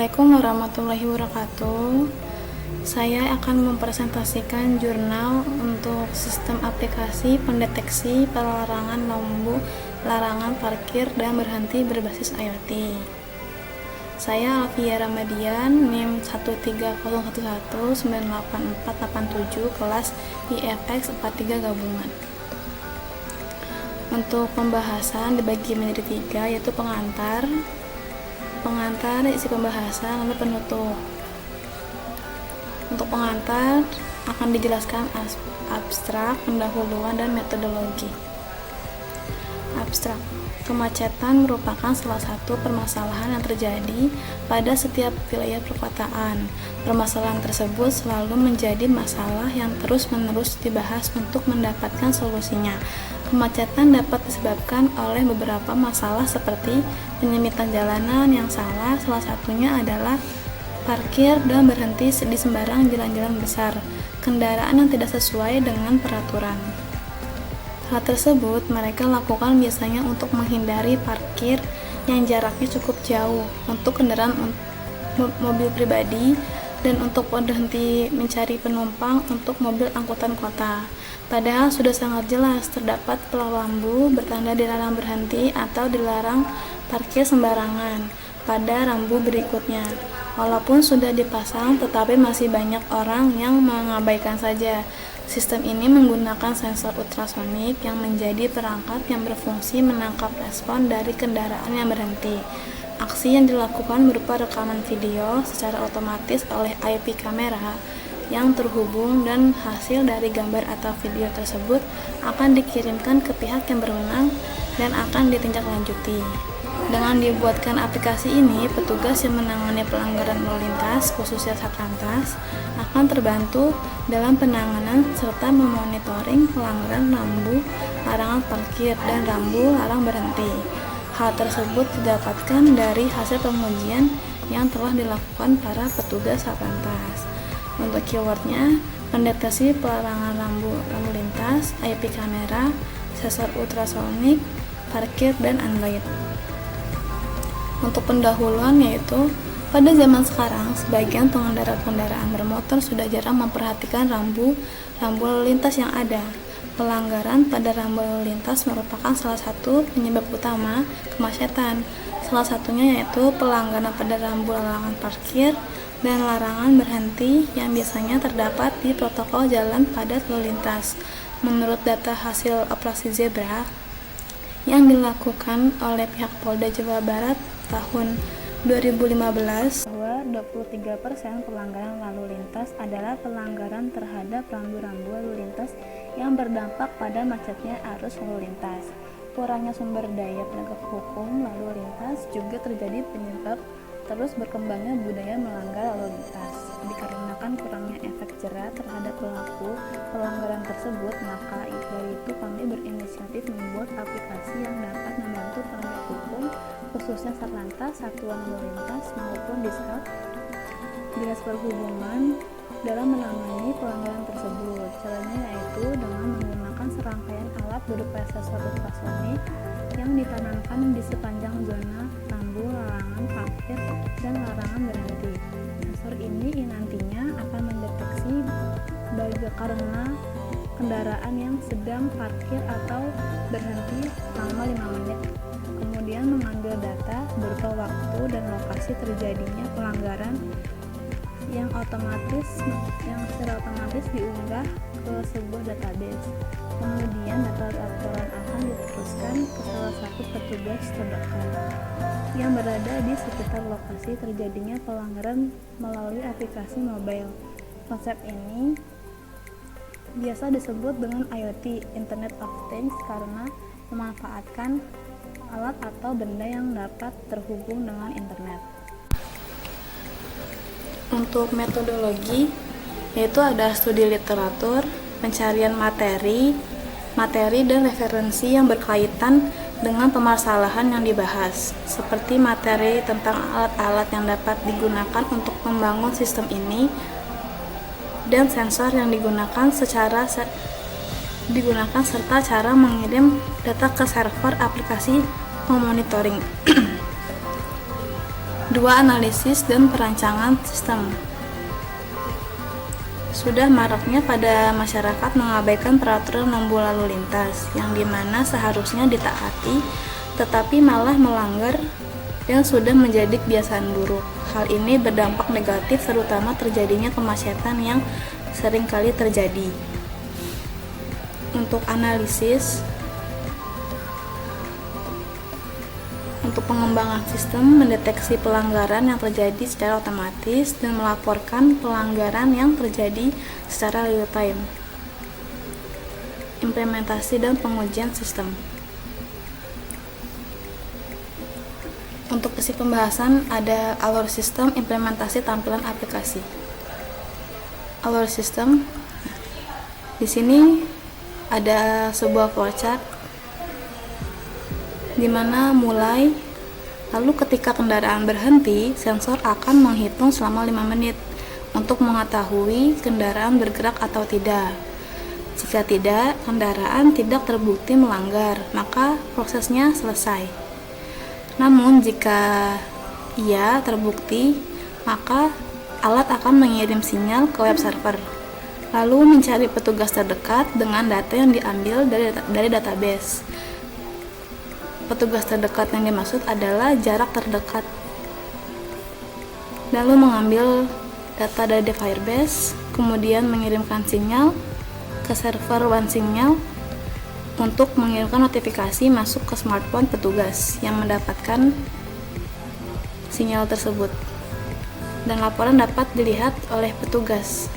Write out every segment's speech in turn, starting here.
Assalamualaikum warahmatullahi wabarakatuh. Saya akan mempresentasikan jurnal untuk sistem aplikasi pendeteksi pelarangan lampu larangan parkir dan berhenti berbasis IoT. Saya Alfia Ramadian, NIM 13011984487, kelas IFX 43 gabungan. Untuk pembahasan dibagi menjadi 3, yaitu pengantar, isi pembahasan, lalu penutup. Untuk pengantar akan dijelaskan abstrak, pendahuluan, dan metodologi. Abstrak. Kemacetan merupakan salah satu permasalahan yang terjadi pada setiap wilayah perkotaan. Permasalahan tersebut selalu menjadi masalah yang terus-menerus dibahas untuk mendapatkan solusinya. Kemacetan dapat disebabkan oleh beberapa masalah seperti penyempitan jalanan yang salah, salah satunya adalah parkir dan berhenti di sembarang jalan-jalan besar, kendaraan yang tidak sesuai dengan peraturan. Hal tersebut mereka lakukan biasanya untuk menghindari parkir yang jaraknya cukup jauh untuk kendaraan mobil pribadi dan untuk berhenti mencari penumpang untuk mobil angkutan kota. Padahal sudah sangat jelas terdapat lampu bertanda dilarang berhenti atau dilarang parkir sembarangan pada rambu berikutnya. Walaupun sudah dipasang, tetapi masih banyak orang yang mengabaikan saja. Sistem ini menggunakan sensor ultrasonik yang menjadi perangkat yang berfungsi menangkap respon dari kendaraan yang berhenti. Aksi yang dilakukan berupa rekaman video secara otomatis oleh IP kamera yang terhubung, dan hasil dari gambar atau video tersebut akan dikirimkan ke pihak yang berwenang dan akan ditindaklanjuti. Dengan dibuatkan aplikasi ini, petugas yang menangani pelanggaran lalu lintas, khususnya Satlantas, akan terbantu dalam penanganan serta memonitoring pelanggaran lampu larangan parkir dan lampu larang berhenti. Hal tersebut didapatkan dari hasil pengujian yang telah dilakukan para petugas Satlantas. Untuk keywordnya, pendeteksi pelarangan lampu lalu lintas, IP kamera, sensor ultrasonik, parkir, dan Android. Untuk pendahuluan, yaitu pada zaman sekarang sebagian pengendara kendaraan bermotor sudah jarang memperhatikan rambu lalu lintas yang ada. Pelanggaran pada rambu lalu lintas merupakan salah satu penyebab utama kemacetan. Salah satunya yaitu pelanggaran pada rambu larangan parkir dan larangan berhenti yang biasanya terdapat di protokol jalan padat lalu lintas. Menurut data hasil operasi Zebra yang dilakukan oleh pihak Polda Jawa Barat tahun 2015, bahwa 23% pelanggaran lalu lintas adalah pelanggaran terhadap rambu-rambu lalu lintas yang berdampak pada macetnya arus lalu lintas. Kurangnya sumber daya penegak hukum lalu lintas juga terjadi penyebab terus berkembangnya budaya melanggar lalu lintas. Dikarenakan kurangnya efek jera terhadap pelaku pelanggaran tersebut, maka dari itu kami berinisiatif membuat aplikasi yang dapat membantu penegak hukum, khususnya Satlantas, Satuan Lalu Lintas, maupun Dishub, Dinas Perhubungan, dalam menangani pelanggaran tersebut. Caranya yaitu dengan menggunakan serangkaian alat berupa sensor ultrasonik yang ditanamkan di sepanjang zona rambu larangan parkir dan larangan berhenti. Sensor ini nantinya akan mendeteksi karena kendaraan yang sedang parkir atau berhenti selama 5 menit. Kemudian mengambil data berupa waktu dan lokasi terjadinya pelanggaran yang secara otomatis diunggah ke sebuah database. Kemudian data laporan akan diteruskan ke salah satu petugas terdekat yang berada di sekitar lokasi terjadinya pelanggaran melalui aplikasi mobile. Konsep ini biasa disebut dengan IoT, Internet of Things, karena memanfaatkan alat atau benda yang dapat terhubung dengan internet. Untuk metodologi, yaitu ada studi literatur, pencarian materi dan referensi yang berkaitan dengan permasalahan yang dibahas, seperti materi tentang alat-alat yang dapat digunakan untuk membangun sistem ini dan sensor yang digunakan serta cara mengirim data ke server aplikasi memonitoring. 2. Analisis dan perancangan sistem. Sudah maraknya pada masyarakat mengabaikan peraturan rambu lalu lintas yang dimana seharusnya ditaati tetapi malah melanggar dan sudah menjadi kebiasaan buruk. Hal ini berdampak negatif terutama terjadinya kemacetan yang sering kali terjadi. Untuk analisis, untuk pengembangan sistem mendeteksi pelanggaran yang terjadi secara otomatis dan melaporkan pelanggaran yang terjadi secara real time. Implementasi dan pengujian sistem. Untuk isi pembahasan ada alur sistem, implementasi tampilan aplikasi. Alur sistem. Di sini ada sebuah flowchart di mana mulai, lalu ketika kendaraan berhenti, sensor akan menghitung selama 5 menit untuk mengetahui kendaraan bergerak atau tidak. Jika tidak, kendaraan tidak terbukti melanggar, maka prosesnya selesai. Namun jika ia terbukti, maka alat akan mengirim sinyal ke web server, lalu mencari petugas terdekat dengan data yang diambil dari database. Petugas terdekat yang dimaksud adalah jarak terdekat, lalu mengambil data dari Firebase, kemudian mengirimkan sinyal ke server OneSignal untuk mengirimkan notifikasi masuk ke smartphone petugas yang mendapatkan sinyal tersebut, dan laporan dapat dilihat oleh petugas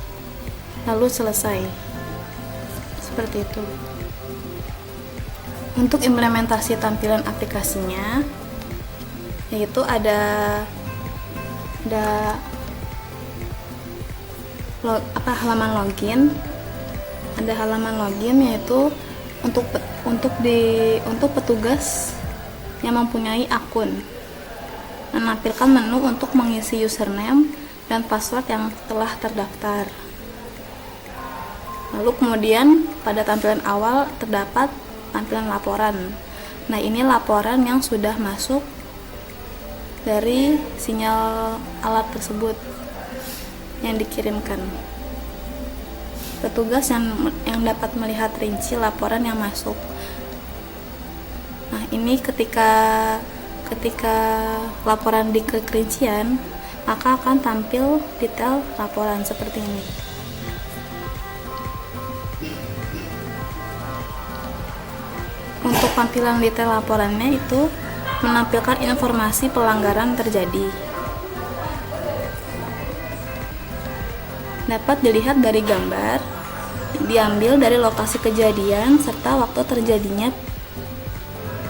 lalu selesai. Seperti itu. Untuk implementasi tampilan aplikasinya, yaitu ada halaman login. Ada halaman login yaitu untuk petugas yang mempunyai akun, menampilkan menu untuk mengisi username dan password yang telah terdaftar. Lalu kemudian pada tampilan awal terdapat tampilan laporan. Nah, ini laporan yang sudah masuk dari sinyal alat tersebut yang dikirimkan. Petugas yang dapat melihat rinci laporan yang masuk. Nah, ini ketika laporan diklik rincian, maka akan tampil detail laporan seperti ini. Untuk tampilan detail laporannya itu menampilkan informasi pelanggaran terjadi. Dapat dilihat dari gambar, diambil dari lokasi kejadian serta waktu terjadinya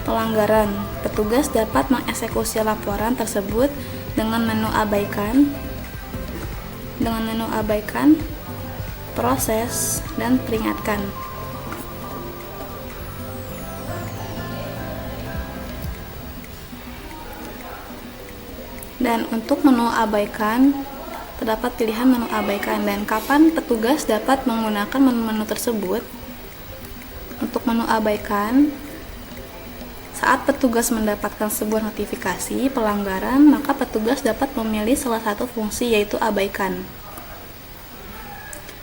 pelanggaran. Petugas dapat mengeksekusi laporan tersebut dengan menu abaikan, proses, dan peringatkan. Dan untuk menu abaikan, terdapat pilihan menu abaikan dan kapan petugas dapat menggunakan menu-menu tersebut. Untuk menu abaikan, saat petugas mendapatkan sebuah notifikasi pelanggaran, maka petugas dapat memilih salah satu fungsi, yaitu abaikan.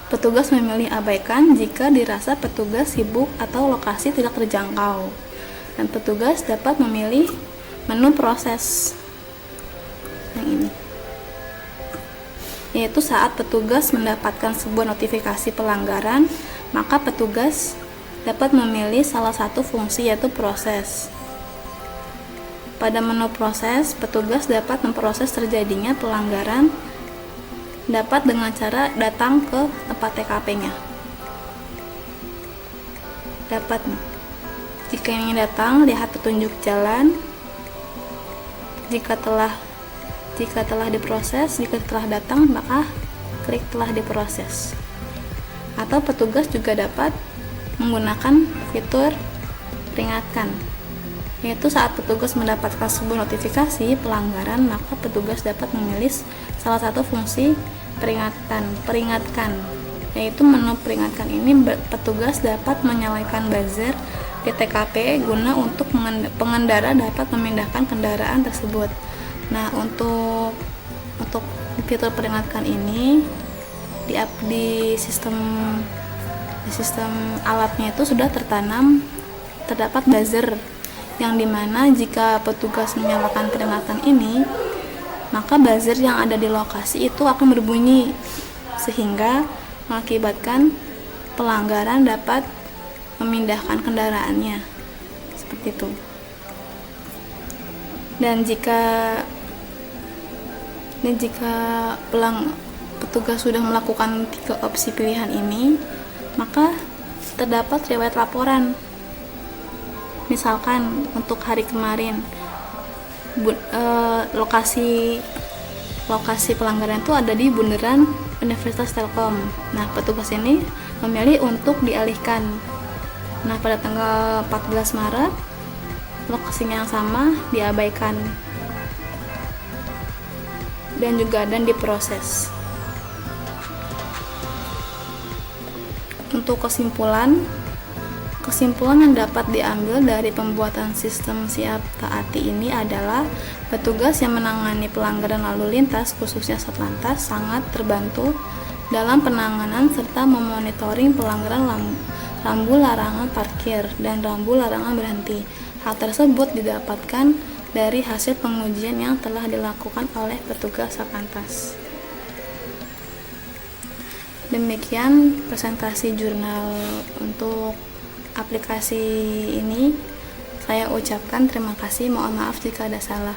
Petugas memilih abaikan jika dirasa petugas sibuk atau lokasi tidak terjangkau. Dan petugas dapat memilih menu proses yang ini, yaitu saat petugas mendapatkan sebuah notifikasi pelanggaran, maka petugas dapat memilih salah satu fungsi, yaitu proses. Pada menu proses, petugas dapat memproses terjadinya pelanggaran dapat dengan cara datang ke tempat TKP-nya. Jika ingin datang, lihat petunjuk jalan. Jika telah diproses, jika telah datang, maka klik telah diproses. Atau petugas juga dapat menggunakan fitur peringatkan, yaitu saat petugas mendapatkan sebuah notifikasi pelanggaran, maka petugas dapat memilih salah satu fungsi peringatkan, yaitu menu peringatkan ini petugas dapat menyalakan buzzer di TKP guna untuk pengendara dapat memindahkan kendaraan tersebut. Nah, untuk fitur peringatkan ini di sistem alatnya itu sudah terdapat buzzer, yang dimana jika petugas menyalakan peringatan ini, maka buzzer yang ada di lokasi itu akan berbunyi sehingga mengakibatkan pelanggaran dapat memindahkan kendaraannya, seperti itu. Dan jika petugas sudah melakukan 3 opsi pilihan ini, maka terdapat riwayat laporan. Misalkan untuk hari kemarin lokasi pelanggaran itu ada di bundaran Universitas Telkom. Nah, petugas ini memilih untuk dialihkan. Nah, pada tanggal 14 Maret lokasinya yang sama diabaikan dan diproses. Untuk kesimpulan yang dapat diambil dari pembuatan sistem siap taati ini adalah petugas yang menangani pelanggaran lalu lintas, khususnya Satlantas, sangat terbantu dalam penanganan serta memonitoring pelanggaran rambu larangan parkir dan rambu larangan berhenti. Hal tersebut didapatkan dari hasil pengujian yang telah dilakukan oleh petugas Satlantas. Demikian presentasi jurnal untuk aplikasi ini. Saya ucapkan terima kasih, mohon maaf jika ada salah.